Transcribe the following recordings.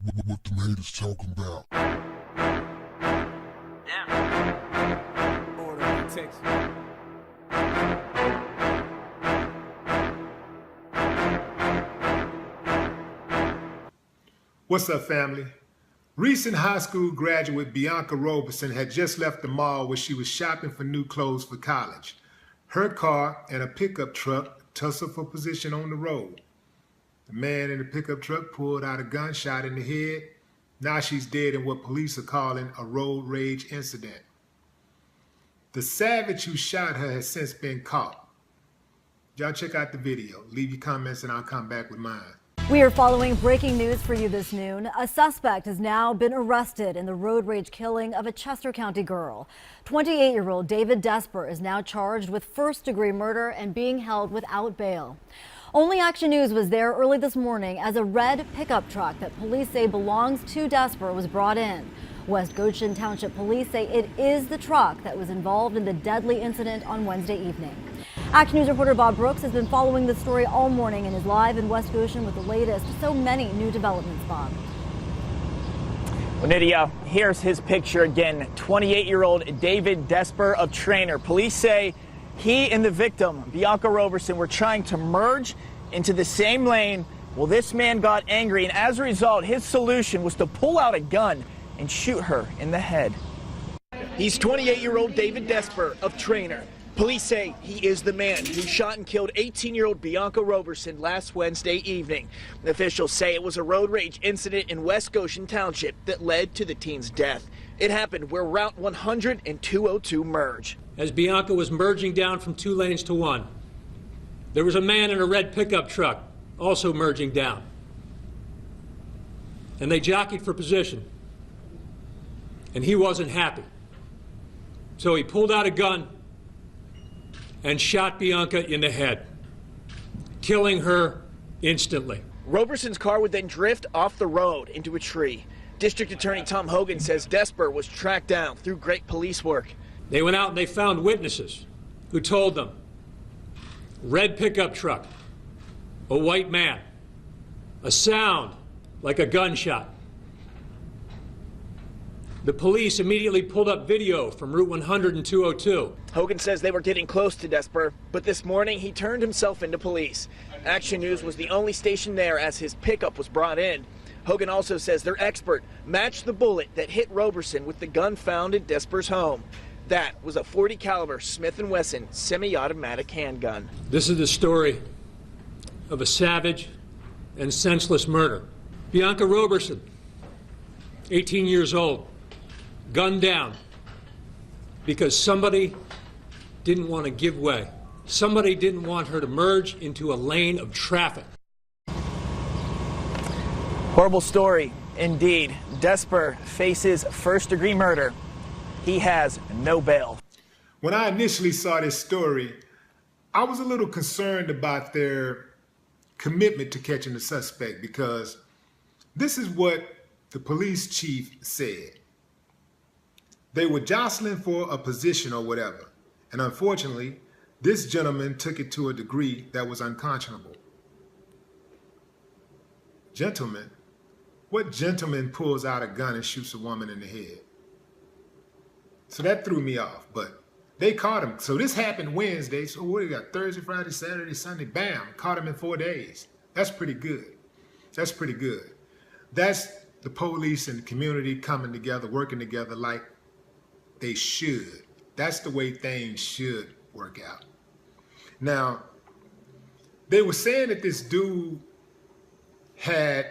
What them haters talking about? Damn. Order in Texas. What's up, family? Recent high school graduate Bianca Roberson had just left the mall where she was shopping for new clothes for college. Her car and a pickup truck tussled for position on the road. The man in the pickup truck pulled out a gun, shot in the head. Now she's dead in what police are calling a road rage incident. The savage who shot her has since been caught. Y'all check out the video. Leave your comments and I'll come back with mine. We are following breaking news for you this noon. A suspect has now been arrested in the road rage killing of a Chester County girl. 28-year-old David Desper is now charged with first-degree murder and being held without bail. Only Action News was there early this morning as a red pickup truck that police say belongs to Desper was brought in. West Goshen Township Police say it is the truck that was involved in the deadly incident on Wednesday evening. Action News reporter Bob Brooks has been following the story all morning and is live in West Goshen with the latest. So many new developments, Bob. Well, Nydia, here's his picture again. 28-year-old David Desper of Trainer. Police say he and the victim, Bianca Roberson, were trying to merge into the same lane. Well, this man got angry, and as a result, his solution was to pull out a gun and shoot her in the head. He's 28-year-old David Desper of Trainer. Police say he is the man who shot and killed 18-year-old Bianca Roberson last Wednesday evening. Officials say it was a road rage incident in West Goshen Township that led to the teen's death. It happened where Route 100 and 202 merge. As Bianca was merging down from 2 lanes to 1, there was a man in a red pickup truck also merging down. And they jockeyed for position. And he wasn't happy. So he pulled out a gun and shot Bianca in the head, killing her instantly. Roberson's car would then drift off the road into a tree. District Attorney Tom Hogan says Desper was tracked down through great police work. They went out and they found witnesses who told them, red pickup truck, a white man, a sound like a gunshot. The police immediately pulled up video from Route 100 and 202. Hogan says they were getting close to Desper, but this morning he turned himself into police. Action News was the only station there as his pickup was brought in. Hogan also says their expert matched the bullet that hit Roberson with the gun found in Desper's home. That was a .40 caliber Smith & Wesson semi-automatic handgun. This is the story of a savage and senseless murder. Bianca Roberson, 18 years old, gunned down because somebody didn't want to give way. Somebody didn't want her to merge into a lane of traffic. Horrible story indeed. Desper faces first-degree murder. He has no bail. When I initially saw this story, I was a little concerned about their commitment to catching the suspect because this is what the police chief said. They were jostling for a position or whatever. And unfortunately, this gentleman took it to a degree that was unconscionable. Gentlemen, what gentleman pulls out a gun and shoots a woman in the head? So that threw me off, but they caught him. So this happened Wednesday. So what do you got? Thursday, Friday, Saturday, Sunday, bam, caught him in 4 days. That's pretty good. That's pretty good. That's the police and the community coming together, working together like they should. That's the way things should work out. Now, they were saying that this dude had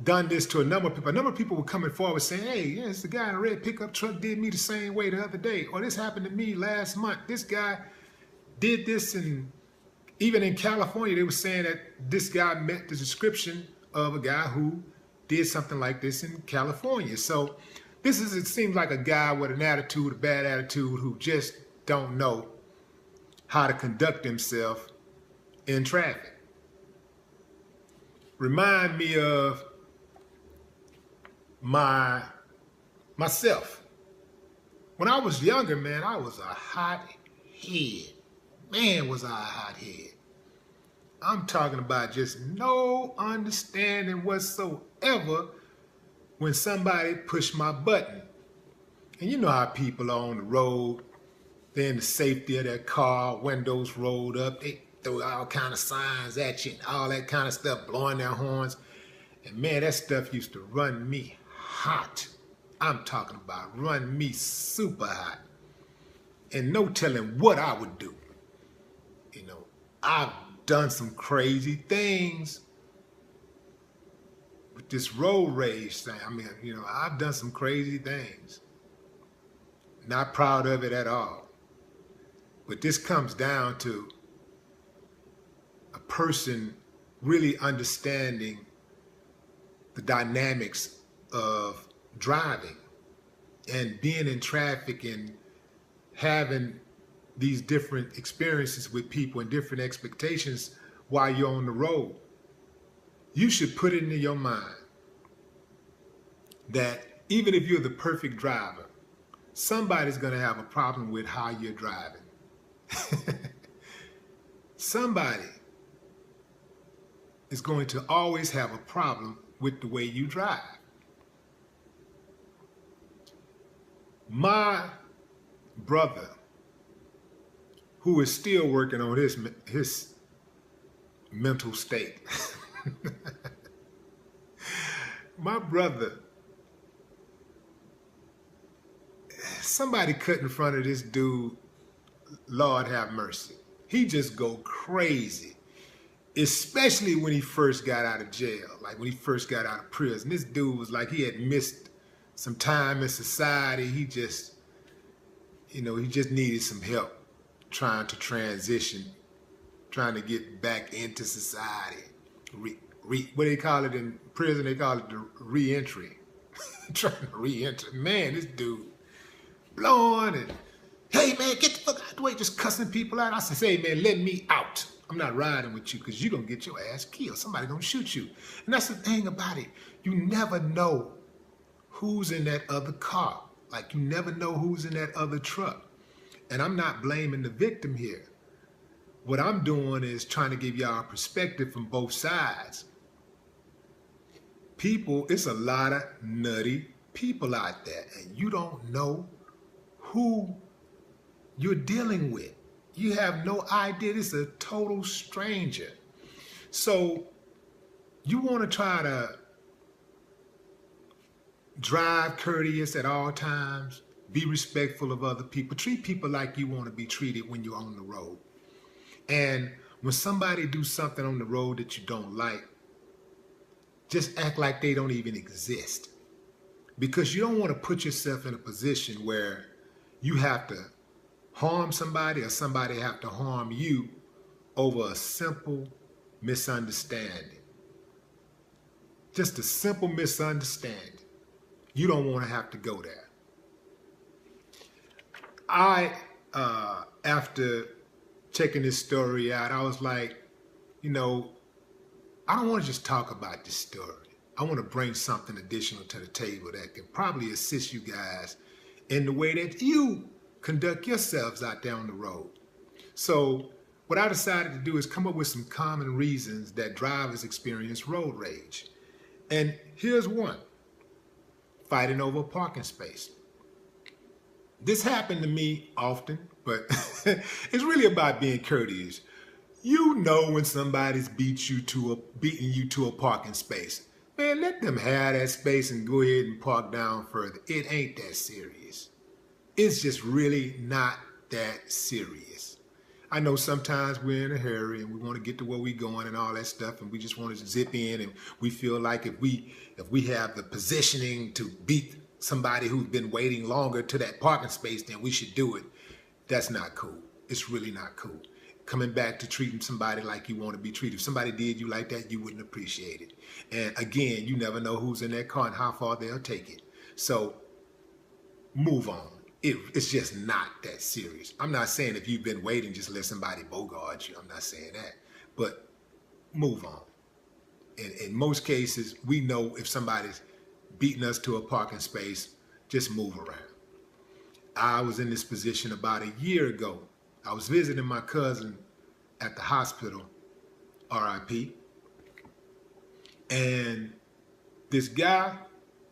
done this to a number of people. A number of people were coming forward saying, hey, yeah, it's the guy in a red pickup truck did me the same way the other day. Or this happened to me last month. This guy did this. And even in California, they were saying that this guy met the description of a guy who did something like this in California. So this is, it seems like a guy with an attitude, a bad attitude, who just don't know how to conduct himself in traffic. Remind me of myself. When I was younger, man, I was a hot head. Man, was I a hot head. I'm talking about just no understanding whatsoever ever when somebody pushed my button. And you know how people are on the road, they're in the safety of their car, windows rolled up, they throw all kind of signs at you and all that kind of stuff, blowing their horns. And man, that stuff used to run me hot. I'm talking about run me super hot. And no telling what I would do. You know, I've done some crazy things with this road rage thing. I mean, you know, I've done some crazy things. Not proud of it at all. But this comes down to a person really understanding the dynamics of driving and being in traffic and having these different experiences with people and different expectations while you're on the road. You should put it into your mind that even if you're the perfect driver, somebody's going to have a problem with how you're driving. Somebody is going to always have a problem with the way you drive. My brother, who is still working on his mental state, my brother, somebody cut in front of this dude, Lord have mercy. He just go crazy, especially when he first got out of jail, like when he first got out of prison. This dude was like he had missed some time in society. He just, you know, he just needed some help trying to transition, trying to get back into society. What do they call it in prison? They call it the re-entry. Trying to re-enter. Man, this dude blowing and, hey man, get the fuck out the way, just cussing people out. I said, hey man, let me out. I'm not riding with you because you're going to get your ass killed. Somebody going to shoot you. And that's the thing about it. You never know who's in that other car. Like you never know who's in that other truck. And I'm not blaming the victim here. What I'm doing is trying to give y'all a perspective from both sides. People, it's a lot of nutty people out there, and you don't know who you're dealing with. You have no idea. This is a total stranger. So you want to try to drive courteous at all times, be respectful of other people, treat people like you want to be treated when you're on the road. And when somebody do something on the road that you don't like, just act like they don't even exist. Because you don't want to put yourself in a position where you have to harm somebody or somebody have to harm you over a simple misunderstanding. Just a simple misunderstanding. You don't want to have to go there. After checking this story out, I was like, you know, I don't want to just talk about this story. I want to bring something additional to the table that can probably assist you guys in the way that you conduct yourselves out there on the road. So what I decided to do is come up with some common reasons that drivers experience road rage. And here's one: fighting over a parking space. This happened to me often, but it's really about being courteous. You know when somebody's beating you to a parking space. Man, let them have that space and go ahead and park down further. It ain't that serious. It's just really not that serious. I know sometimes we're in a hurry and we want to get to where we're going and all that stuff, and we just want to zip in, and we feel like if we have the positioning to beat somebody who's been waiting longer to that parking space, then we should do it. That's not cool. It's really not cool. Coming back to treating somebody like you want to be treated. If somebody did you like that, you wouldn't appreciate it. And again, you never know who's in that car and how far they'll take it. So move on. It's just not that serious. I'm not saying if you've been waiting, just let somebody bogart you. I'm not saying that. But move on. In most cases, we know if somebody's beating us to a parking space, just move around. I was in this position about a year ago. I was visiting my cousin at the hospital, RIP, and this guy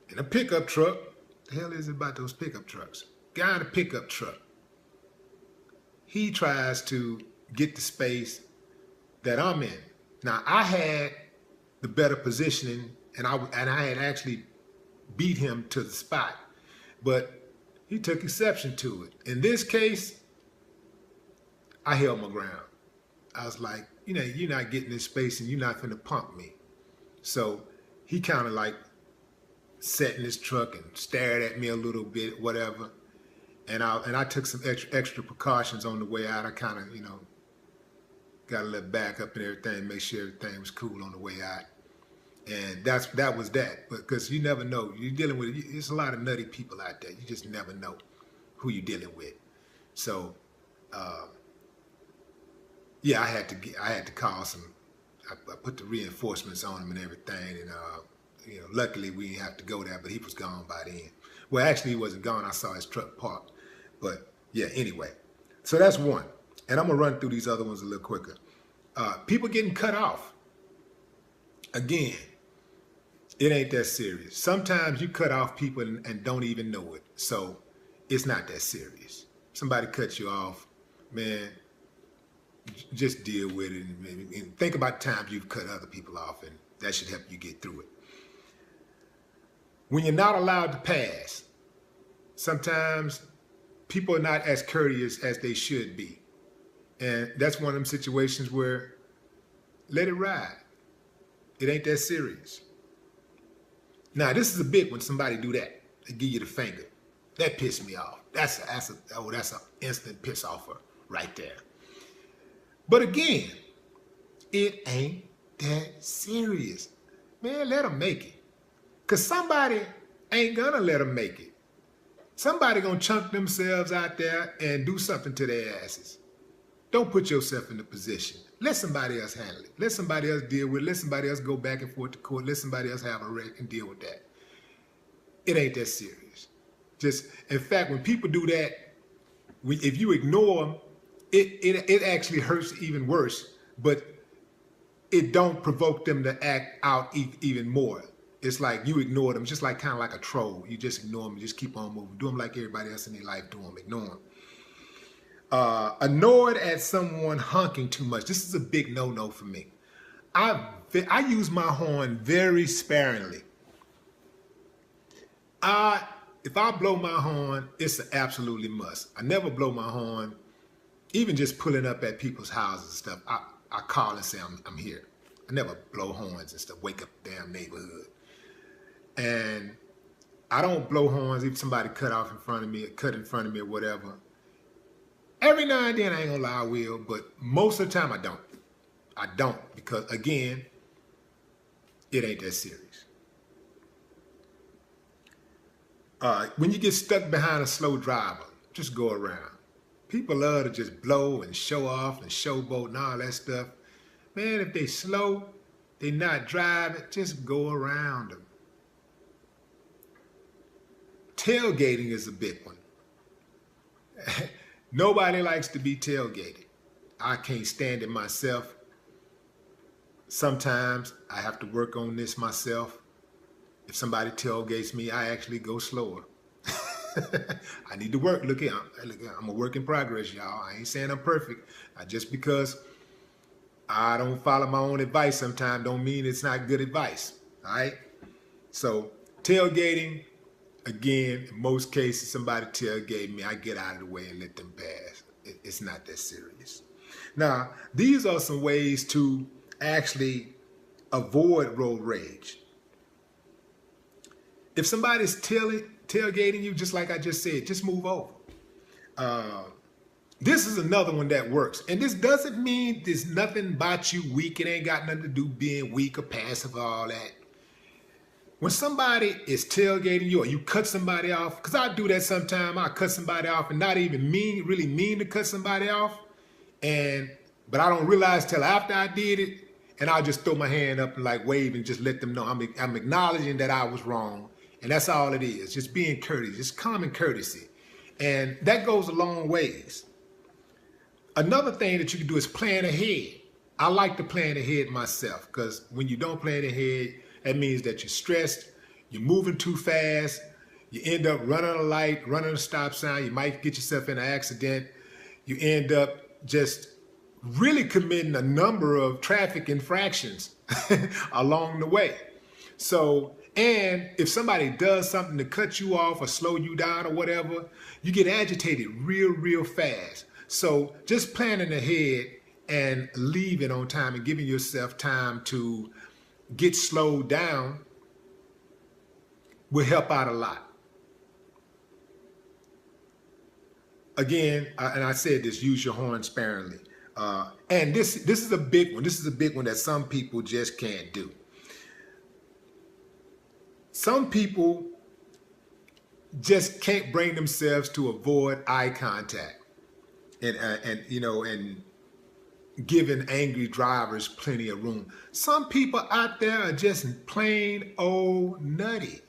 in a pickup truck. The hell is it about those pickup trucks? Guy in a pickup truck. He tries to get the space that I'm in. Now, I had the better positioning, and I had actually beat him to the spot, but he took exception to it. In this case, I held my ground. I was like, you know, you're not getting this space and you're not finna pump me. So he kind of like sat in his truck and stared at me a little bit, whatever. And I took some extra precautions on the way out. I kind of, you know, got a little back up and everything, make sure everything was cool on the way out. And that was that. Because you never know. You're dealing with, there's a lot of nutty people out there. You just never know who you're dealing with. So, yeah, I had to call some. I put the reinforcements on him and everything, and you know, luckily we didn't have to go there. But he was gone by then. Well, actually, he wasn't gone. I saw his truck parked. But yeah, anyway. So that's one, and I'm gonna run through these other ones a little quicker. People getting cut off. Again, it ain't that serious. Sometimes you cut off people and don't even know it. So it's not that serious. Somebody cuts you off, man. Just deal with it and think about times you've cut other people off, and that should help you get through it. When you're not allowed to pass, sometimes people are not as courteous as they should be. And that's one of them situations where let it ride. It ain't that serious. Now, this is a big one. Somebody do that. They give you the finger. That pissed me off. That's an instant piss offer right there. But again, it ain't that serious. Man, let them make it. Because somebody ain't gonna let them make it. Somebody gonna chunk themselves out there and do something to their asses. Don't put yourself in the position. Let somebody else handle it. Let somebody else deal with it. Let somebody else go back and forth to court. Let somebody else have a wreck and deal with that. It ain't that serious. Just, in fact, when people do that, if you ignore them, it actually hurts even worse, but it don't provoke them to act out even more. It's like you ignore them, just like kind of like a troll. You just ignore them and just keep on moving. Do them like everybody else in their life do them. Ignore them. Annoyed at someone honking too much. This is a big no-no for me. I use my horn very sparingly. If I blow my horn, it's an absolutely must. I never blow my horn. Even just pulling up at people's houses and stuff, I call and say I'm here. I never blow horns and stuff, wake up the damn neighborhood. And I don't blow horns if somebody cut in front of me or whatever. Every now and then, I ain't gonna lie, I will, but most of the time I don't. I don't, because again, it ain't that serious. When you get stuck behind a slow driver, just go around. People love to just blow and show off and showboat and all that stuff. Man, if they slow, they not driving, just go around them. Tailgating is a big one. Nobody likes to be tailgated. I can't stand it myself. Sometimes I have to work on this myself. If somebody tailgates me, I actually go slower. I need to work. Look here, I'm a work in progress, y'all. I ain't saying I'm perfect. Just because I don't follow my own advice sometimes don't mean it's not good advice. All right? So tailgating, again, in most cases, somebody tailgate me, I get out of the way and let them pass. It's not that serious. Now, these are some ways to actually avoid road rage. If somebody's tailgating you, just like I just said, just move over. This is another one that works. And this doesn't mean there's nothing about you weak. It ain't got nothing to do being weak or passive or all that. When somebody is tailgating you or you cut somebody off, because I do that sometimes, I cut somebody off and not even really mean to cut somebody off. But I don't realize till after I did it, and I'll just throw my hand up and like wave and just let them know I'm acknowledging that I was wrong. And that's all it is, just being courteous, just common courtesy. And that goes a long ways. Another thing that you can do is plan ahead. I like to plan ahead myself, because when you don't plan ahead, That means that you're stressed, you're moving too fast, you end up running a light, running a stop sign, you might get yourself in an accident, you end up just really committing a number of traffic infractions along the way. So, and if somebody does something to cut you off or slow you down or whatever, you get agitated real fast. So just planning ahead and leaving on time and giving yourself time to get slowed down will help out a lot. Again, and I said this, use your horn sparingly. And this is a big one. This is a big one that some people just can't do. Some people just can't bring themselves to avoid eye contact and giving angry drivers plenty of room. Some people out there are just plain old nutty.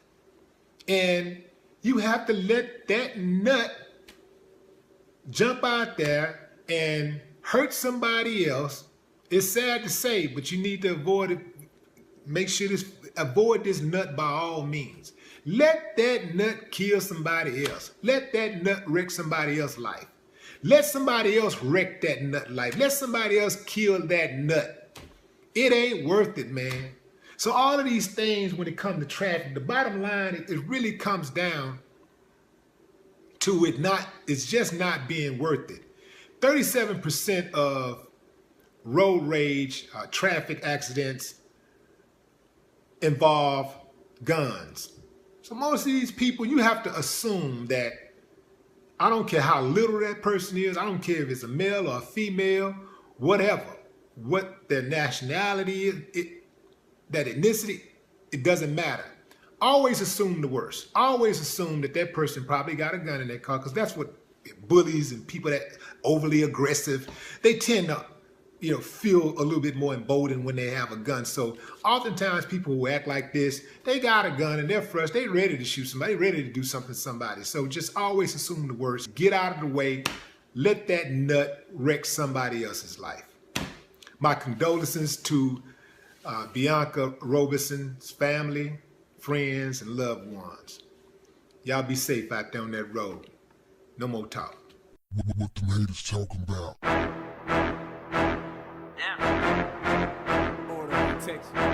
And you have to let that nut jump out there and hurt somebody else. It's sad to say, but you need to avoid it. Make sure avoid this nut by all means. Let that nut kill somebody else. Let that nut wreck somebody else's life. Let somebody else wreck that nut life. Let somebody else kill that nut. It ain't worth it, man. So all of these things, when it comes to traffic, the bottom line, it really comes down to it's just not being worth it. 37% of road rage, traffic accidents involve guns. So most of these people, you have to assume that, I don't care how little that person is, I don't care if it's a male or a female, whatever, what their nationality is, that ethnicity, it doesn't matter. Always assume the worst. Always assume that person probably got a gun in their car, because that's what bullies and people that overly aggressive, they tend to feel a little bit more emboldened when they have a gun. So oftentimes people who act like this, they got a gun and they're frustrated, they're ready to shoot somebody, ready to do something to somebody. So just always assume the worst, get out of the way, let that nut wreck somebody else's life. My condolences to Bianca Robeson's family, friends, and loved ones. Y'all be safe out there on that road. No more talk. What the haters talking about? Order, Texas.